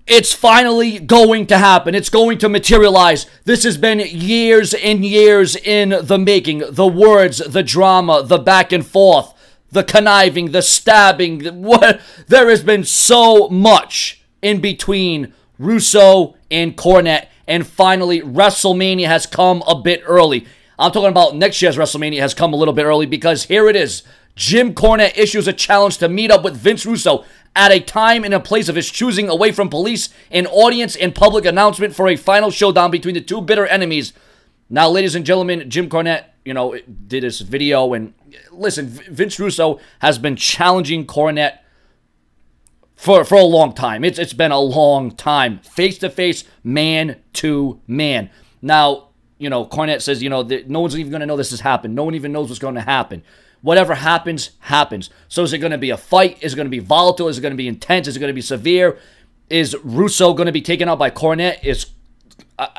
It's finally going to happen. It's going to materialize. This has been years and years in the making. The words, the drama, the back and forth, the conniving, the stabbing. There has been so much in between Russo and Cornette. And finally, WrestleMania has come a bit early. I'm talking about next year's WrestleMania has come a little bit early because here it is. Jim Cornette issues a challenge to meet up with Vince Russo at a time and a place of his choosing, away from police and audience and public announcement, for a final showdown between the two bitter enemies. Now, ladies and gentlemen, Jim Cornette, did this video, and listen, Vince Russo has been challenging Cornette for a long time. It's been a long time. Face to face, man to man. Now, Cornette says, no one's even going to know this has happened. No one even knows what's going to happen. Whatever happens, happens. So is it going to be a fight? Is it going to be volatile? Is it going to be intense? Is it going to be severe? Is Russo going to be taken out by Cornette?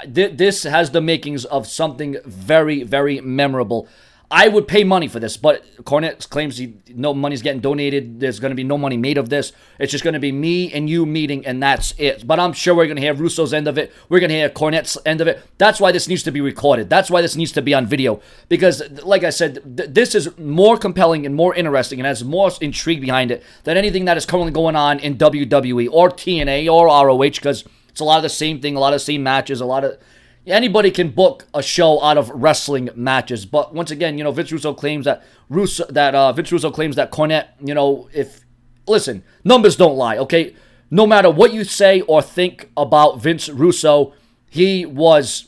This has the makings of something very, very memorable. I would pay money for this, but Cornette claims no money's getting donated. There's going to be no money made of this. It's just going to be me and you meeting, and that's it. But I'm sure we're going to hear Russo's end of it. We're going to hear Cornette's end of it. That's why this needs to be recorded. That's why this needs to be on video. Because, like I said, this is more compelling and more interesting and has more intrigue behind it than anything that is currently going on in WWE or TNA or ROH, because it's a lot of the same thing, a lot of the same matches, anybody can book a show out of wrestling matches. But once again, Vince Russo claims that Cornette, listen, numbers don't lie, okay? No matter what you say or think about Vince Russo, he was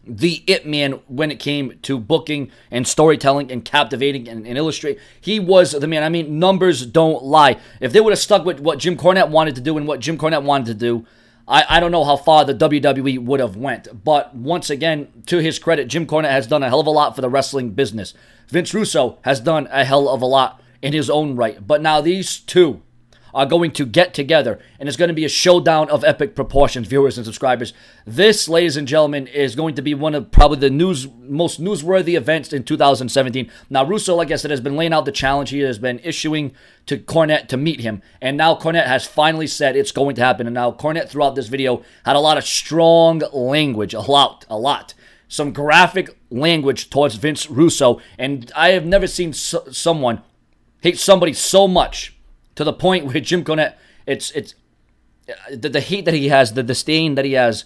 the it man when it came to booking and storytelling and captivating and illustrating. He was the man. I mean, numbers don't lie. If they would have stuck with what Jim Cornette wanted to do and what Jim Cornette wanted to do, I don't know how far the WWE would have went. But once again, to his credit, Jim Cornette has done a hell of a lot for the wrestling business. Vince Russo has done a hell of a lot in his own right. But now these two are going to get together, and it's going to be a showdown of epic proportions, viewers and subscribers. This, ladies and gentlemen, is going to be one of probably the most newsworthy events in 2017. Now, Russo, like I said, has been laying out the challenge. He has been issuing to Cornette to meet him, and now Cornette has finally said it's going to happen. And now Cornette, throughout this video, had a lot of strong language, a lot. Some graphic language towards Vince Russo, and I have never seen someone hate somebody so much, to the point where Jim Cornette, it's the hate that he has, the disdain that he has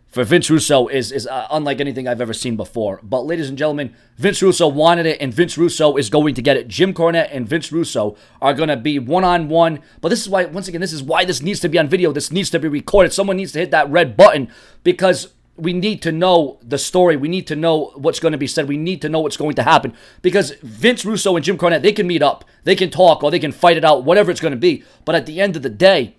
for Vince Russo is unlike anything I've ever seen before. But ladies and gentlemen, Vince Russo wanted it, and Vince Russo is going to get it. Jim Cornette and Vince Russo are going to be one-on-one. But this is why, once again, this is why this needs to be on video. This needs to be recorded. Someone needs to hit that red button, because we need to know the story. We need to know what's going to be said. We need to know what's going to happen. Because Vince Russo and Jim Cornette, they can meet up. They can talk, or they can fight it out, whatever it's going to be. But at the end of the day,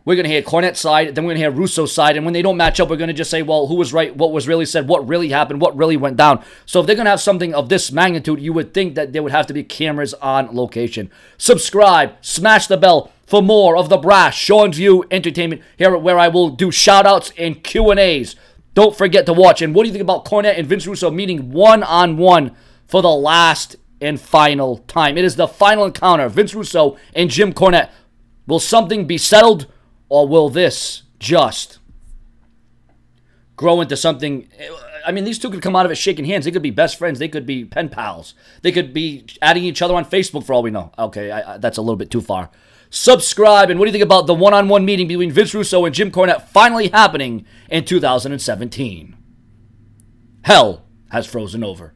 we're going to hear Cornette's side, then we're going to hear Russo's side. And when they don't match up, we're going to just say, well, who was right, what was really said, what really happened, what really went down. So if they're going to have something of this magnitude, you would think that there would have to be cameras on location. Subscribe, smash the bell for more of the Brash Sean's View Entertainment, here where I will do shout-outs and Q&As. Don't forget to watch. And what do you think about Cornette and Vince Russo meeting one-on-one for the last and final time? It is the final encounter. Vince Russo and Jim Cornette. Will something be settled, or will this just grow into something? I mean, these two could come out of it shaking hands. They could be best friends. They could be pen pals. They could be adding each other on Facebook for all we know. Okay, that's a little bit too far. Subscribe, and what do you think about the one-on-one meeting between Vince Russo and Jim Cornette finally happening in 2017? Hell has frozen over.